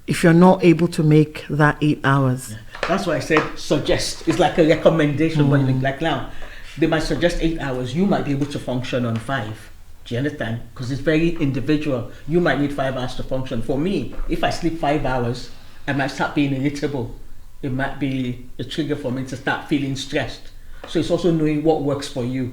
If you're not able to make that 8 hours. That's why I said suggest. It's like a recommendation, but like now, they might suggest 8 hours. You might be able to function on 5. Do you understand? Because it's very individual. You might need 5 hours to function. For me, if I sleep 5 hours, I might start being irritable. It might be a trigger for me to start feeling stressed. So it's also knowing what works for you.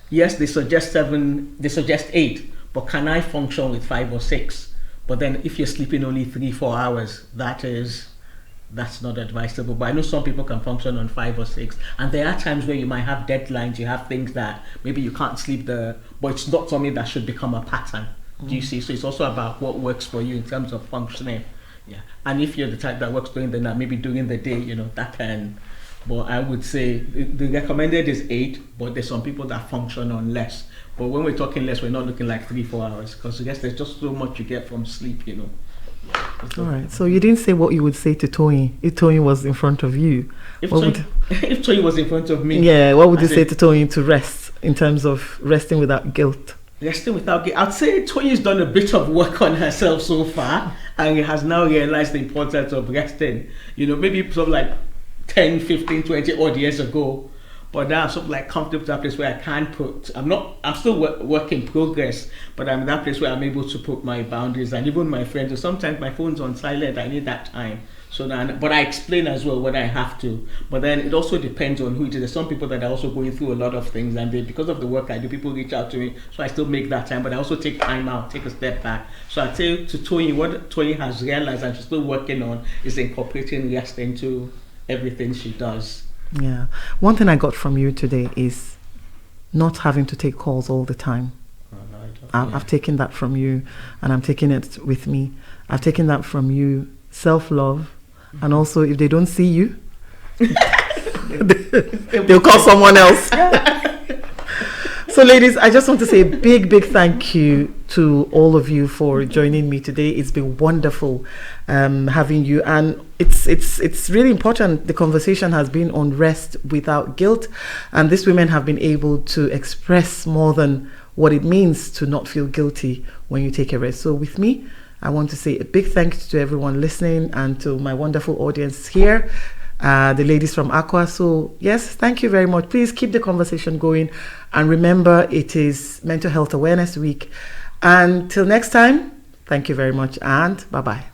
Yes, they suggest 7, they suggest 8, but can I function with 5 or 6? But then if you're sleeping only 3-4 hours, that's not advisable. But I know some people can function on 5 or 6. And there are times where you might have deadlines, you have things that maybe you can't sleep but it's not something that should become a pattern. Do you see? So it's also about what works for you in terms of functioning. Yeah. And if you're the type that works during the night, maybe during the day, that can. But I would say the recommended is 8, but there's some people that function on less. But when we're talking less, we're not looking like 3-4 hours, because I guess there's just so much you get from sleep, All right. So you didn't say what you would say to Toyin if Toyin was in front of you. If Toyin was in front of me. Yeah. What would you say to Toyin to rest in terms of resting without guilt? Resting without guilt. I'd say Toyin's done a bit of work on herself so far, and has now realized the importance of resting. Maybe sort of like 10, 15, 20 odd years ago. But now I'm sort of like comfortable to that place where I can I'm still work in progress, but I'm in that place where I'm able to put my boundaries, and even my friends, so sometimes my phone's on silent, I need that time. So then, but I explain as well when I have to. But then it also depends on who it is. There's some people that are also going through a lot of things, and because of the work I do, people reach out to me, so I still make that time, but I also take time out, take a step back. So I'd say to Toyin, what Toyin has realized and she's still working on is incorporating rest into everything she does. Yeah. One thing I got from you today is not having to take calls all the time. I've taken that from you, and I'm taking it with me. I've taken that from you, self-love, and also if they don't see you, they'll call someone else. So ladies, I just want to say a big thank you to all of you for joining me today. It's been wonderful having you, and it's really important. The conversation has been on rest without guilt, and these women have been able to express more than what it means to not feel guilty when you take a rest. So with me, I want to say a big thank you to everyone listening and to my wonderful audience here, the ladies from ACWA. So yes, thank you very much. Please keep the conversation going, and remember, it is Mental Health Awareness Week. Until next time, thank you very much, and bye-bye.